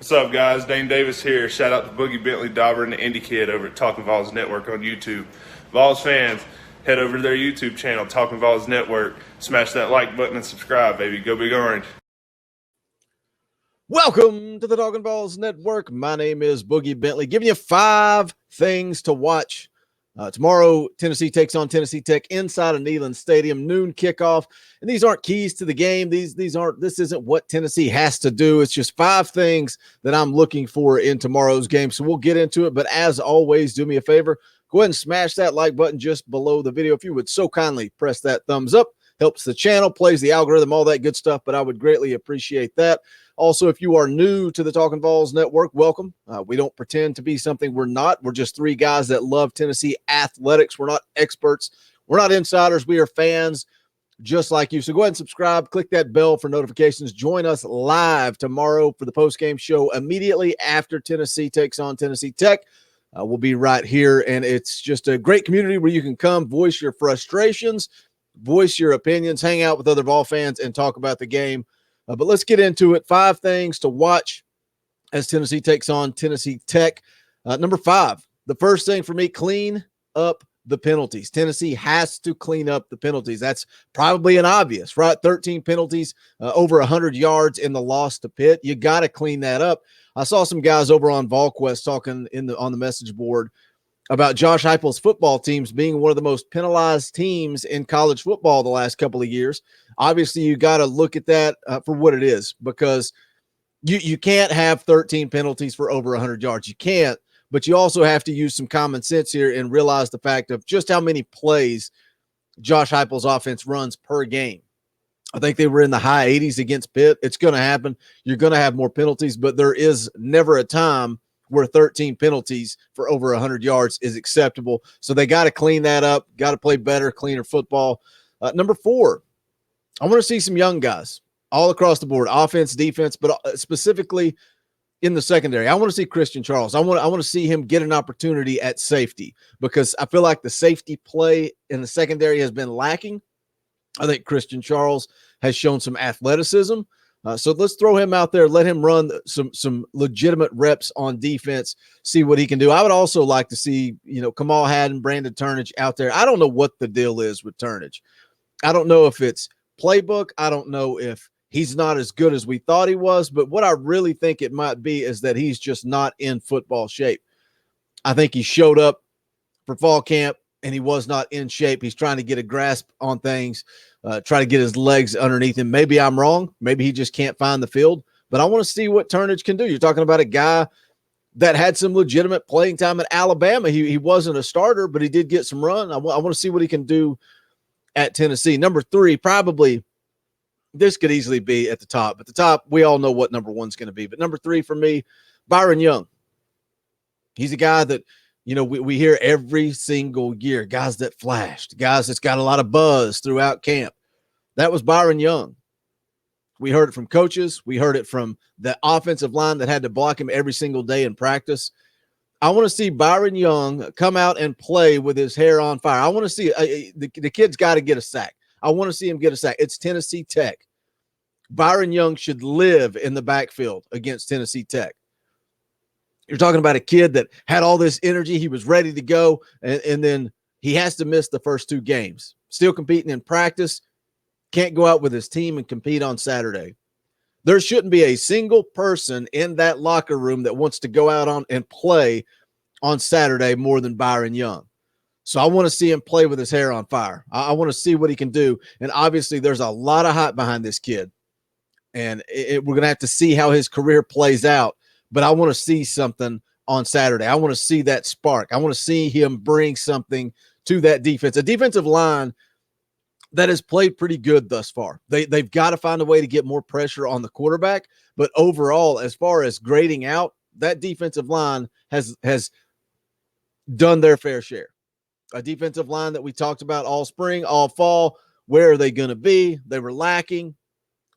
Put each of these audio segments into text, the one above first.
What's up, guys? Dane Davis here. Shout out to Boogie Bentley Dauber and the Indie Kid over at Talkin VAWLS Network on YouTube. VAWLS fans, head over to their YouTube channel, Talkin VAWLS Network. Smash that like button and subscribe, baby. Go Big Orange. Welcome to the Talkin VAWLS Network. My name is Boogie Bentley, giving you 5 things to watch. Tomorrow, Tennessee takes on Tennessee Tech inside of Neyland Stadium, noon kickoff. And these aren't keys to the game. This isn't what Tennessee has to do. It's just 5 things that I'm looking for in tomorrow's game. So we'll get into it. But as always, do me a favor. Go ahead and smash that like button just below the video. If you would so kindly press that thumbs up. Helps the channel, plays the algorithm, all that good stuff. But I would greatly appreciate that. Also, if you are new to the Talkin VAWLS Network, welcome. We don't pretend to be something we're not. We're just 3 guys that love Tennessee athletics. We're not experts. We're not insiders. We are fans just like you. So go ahead and subscribe. Click that bell for notifications. Join us live tomorrow for the postgame show immediately after Tennessee takes on Tennessee Tech. We'll be right here, and it's just a great community where you can come, voice your frustrations, voice your opinions, hang out with other Vol fans, and talk about the game. But let's get into it. 5 things to watch as Tennessee takes on Tennessee Tech. Number 5, the first thing for me, clean up the penalties. Tennessee has to clean up the penalties. That's probably an obvious, right? 13 penalties, over 100 yards in the loss to Pitt. You got to clean that up. I saw some guys over on VolQuest talking on the message board about Josh Heupel's football teams being one of the most penalized teams in college football the last couple of years. Obviously, you got to look at that for what it is, because you can't have 13 penalties for over 100 yards. You can't, but you also have to use some common sense here and realize the fact of just how many plays Josh Heupel's offense runs per game. I think they were in the high 80s against Pitt. It's going to happen. You're going to have more penalties, but there is never a time where 13 penalties for over 100 yards is acceptable. So they got to clean that up, got to play better, cleaner football. Number 4, I want to see some young guys all across the board, offense, defense, but specifically in the secondary. I want to see Christian Charles. I want to see him get an opportunity at safety, because I feel like the safety play in the secondary has been lacking. I think Christian Charles has shown some athleticism. So let's throw him out there, let him run some legitimate reps on defense, see what he can do. I would also like to see, Kamal Haddon, Brandon Turnage out there. I don't know what the deal is with Turnage. I don't know if it's playbook. I don't know if he's not as good as we thought he was, but what I really think it might be is that he's just not in football shape. I think he showed up for fall camp and he was not in shape. He's trying to get a grasp on things, try to get his legs underneath him. Maybe I'm wrong. Maybe he just can't find the field, but I want to see what Turnage can do. You're talking about a guy that had some legitimate playing time at Alabama. He wasn't a starter, but he did get some run. I want to see what he can do at Tennessee. Number 3, probably this could easily be at the top. At the top, we all know what number 1's going to be, but number 3 for me, Byron Young. He's a guy that, we hear every single year, guys that flashed, guys that's got a lot of buzz throughout camp. That was Byron Young. We heard it from coaches. We heard it from the offensive line that had to block him every single day in practice. I want to see Byron Young come out and play with his hair on fire. I want to see the kid's got to get a sack. I want to see him get a sack. It's Tennessee Tech. Byron Young should live in the backfield against Tennessee Tech. You're talking about a kid that had all this energy. He was ready to go, and then he has to miss the first 2 games. Still competing in practice. Can't go out with his team and compete on Saturday. There shouldn't be a single person in that locker room that wants to go out on and play on Saturday more tthan Byron Young. So I want to see him play with his hair on fire. I want to see what he can do. And obviously there's a lot of hype behind this kid. And we're going to have to see how his career plays out. But I want to see something on Saturday. I want to see that spark. I want to see him bring something to that defense. A defensive line that has played pretty good thus far. They've got to find a way to get more pressure on the quarterback. But overall, as far as grading out, that defensive line has done their fair share. A defensive line that we talked about all spring, all fall. Where are they going to be? They were lacking.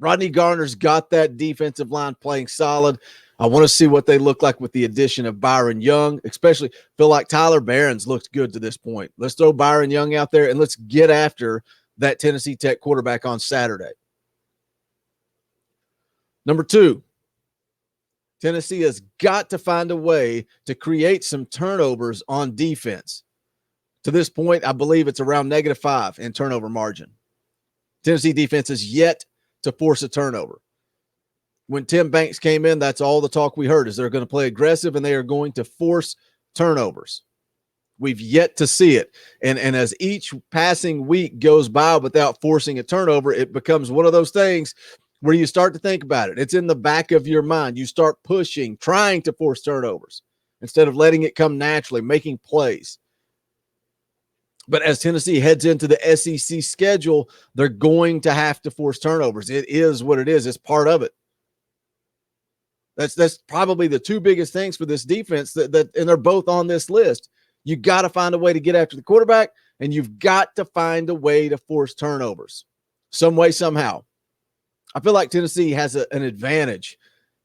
Rodney Garner's got that defensive line playing solid. I want to see what they look like with the addition of Byron Young, especially feel like Tyler Barron's looked good to this point. Let's throw Byron Young out there and let's get after that Tennessee Tech quarterback on Saturday. Number 2, Tennessee has got to find a way to create some turnovers on defense. To this point, I believe it's around -5 in turnover margin. Tennessee defense is yet to force a turnover. When Tim Banks came in, that's all the talk we heard is they're going to play aggressive and they are going to force turnovers. We've yet to see it. And as each passing week goes by without forcing a turnover, it becomes one of those things where you start to think about it. It's in the back of your mind. You start pushing, trying to force turnovers instead of letting it come naturally, making plays. But as Tennessee heads into the SEC schedule, they're going to have to force turnovers. It is what it is. It's part of it. That's probably the two biggest things for this defense that and they're both on this list. You got to find a way to get after the quarterback, and you've got to find a way to force turnovers some way, somehow. I feel like Tennessee has an advantage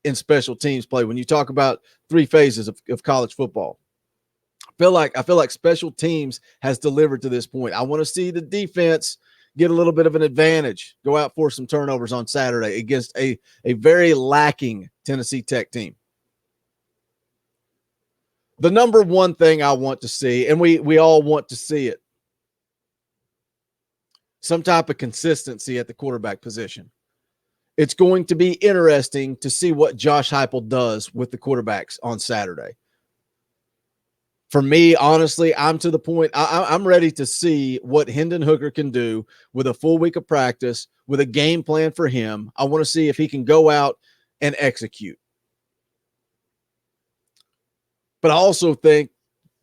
in special teams play when you talk about three phases of college football. I feel like special teams has delivered to this point. I want to see the defense get a little bit of an advantage, go out for some turnovers on Saturday against a very lacking Tennessee Tech team. The number one thing I want to see, and we all want to see it, some type of consistency at the quarterback position. It's going to be interesting to see what Josh Heupel does with the quarterbacks on Saturday. For me, honestly, I'm to the point, I'm ready to see what Hayden Hooker can do with a full week of practice, with a game plan for him. I want to see if he can go out and execute. But I also think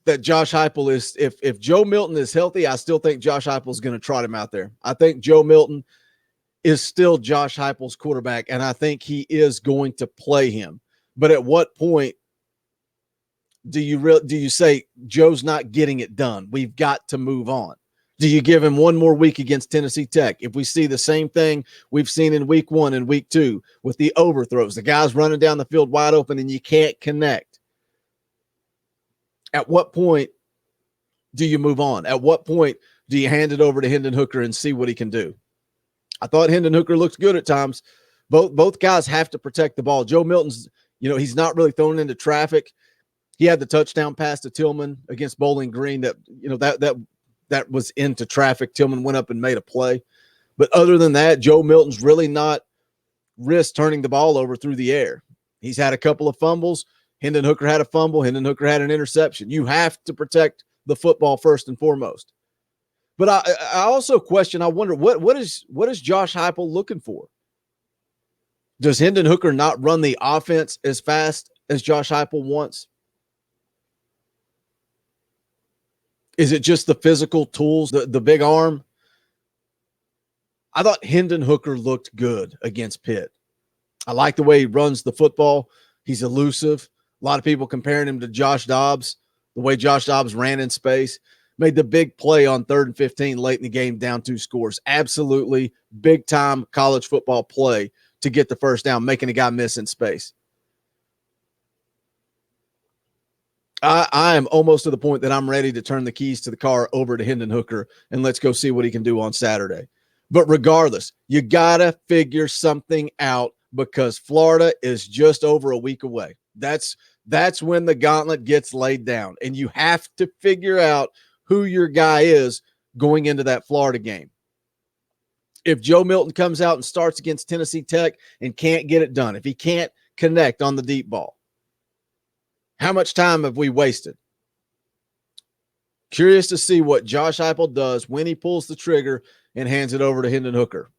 that Josh Heupel is, if Joe Milton is healthy, I still think Josh Heupel is going to trot him out there. I think Joe Milton is still Josh Heupel's quarterback, and I think he is going to play him. But at what point do you say Joe's not getting it done? We've got to move on. Do you give him one more week against Tennessee Tech? If we see the same thing we've seen in week 1 and week 2 with the overthrows, the guys running down the field wide open and you can't connect. At what point do you move on? At what point do you hand it over to Hayden Hooker and see what he can do? I thought Hayden Hooker looked good at times. Both guys have to protect the ball. Joe Milton's, he's not really thrown into traffic. He had the touchdown pass to Tillman against Bowling Green that was into traffic. Tillman went up and made a play. But other than that, Joe Milton's really not risked turning the ball over through the air. He's had a couple of fumbles. Hayden Hooker had a fumble. Hayden Hooker had an interception. You have to protect the football first and foremost. But I also question, I wonder, what is Josh Heupel looking for? Does Hayden Hooker not run the offense as fast as Josh Heupel wants? Is it just the physical tools, the big arm? I thought Hayden Hooker looked good against Pitt. I like the way he runs the football. He's elusive. A lot of people comparing him to Josh Dobbs, the way Josh Dobbs ran in space. Made the big play on 3rd and 15 late in the game, down 2 scores. Absolutely big-time college football play to get the first down, making a guy miss in space. I am almost to the point that I'm ready to turn the keys to the car over to Hayden Hooker and let's go see what he can do on Saturday. But regardless, you got to figure something out because Florida is just over a week away. That's when the gauntlet gets laid down, and you have to figure out who your guy is going into that Florida game. If Joe Milton comes out and starts against Tennessee Tech and can't get it done, if he can't connect on the deep ball, how much time have we wasted? Curious to see what Josh Heupel does when he pulls the trigger and hands it over to Hayden Hooker.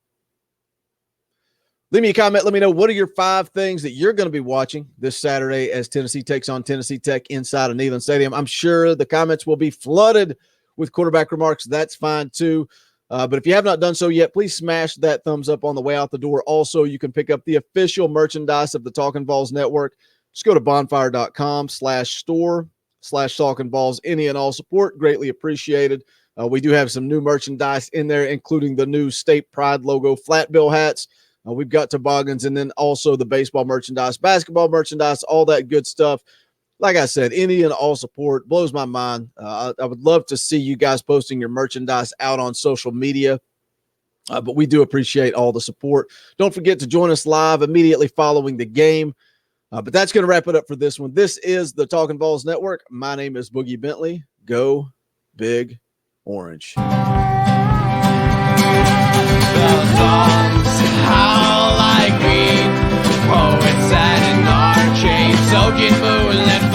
Leave me a comment. Let me know, what are your 5 things that you're going to be watching this Saturday as Tennessee takes on Tennessee Tech inside of Neyland Stadium. I'm sure the comments will be flooded with quarterback remarks. That's fine too. But if you have not done so yet, please smash that thumbs up on the way out the door. Also, you can pick up the official merchandise of the Talkin VAWLS Network. Just go to bonfire.com/store/talkinballs. Any and all support greatly appreciated. We do have some new merchandise in there, including the new State Pride logo flat bill hats. We've got toboggans, and then also the baseball merchandise, basketball merchandise, all that good stuff. Like I said, any and all support blows my mind. I would love to see you guys posting your merchandise out on social media. But we do appreciate all the support. Don't forget to join us live immediately following the game. But that's going to wrap it up for this one. This is the Talkin' Vols Network. My name is Boogie Bentley. Go Big Orange. The songs howl like we poets sat in our chains, soaking moonlit